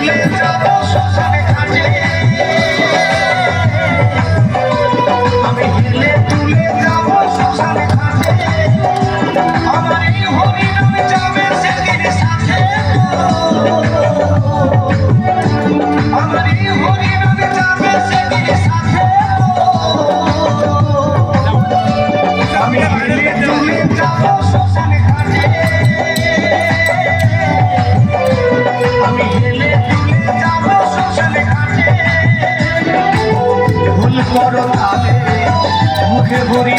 তুলে যাব শ্মশানে ঘাটে, আমি হেলে তুলে যাব শ্মশানে ঘাটে, আমার এই হরিনাম যাবে সেদিন সাথে, আমার এই হরিনাম যাবে সেদিন সাথে, আমি হেলে তুলে যাব শ্মশানে ঘাটে, আমি হেলে তুলে যাব শ্মশানে ঘাটে, ভুল করো তালে মুখে ভরি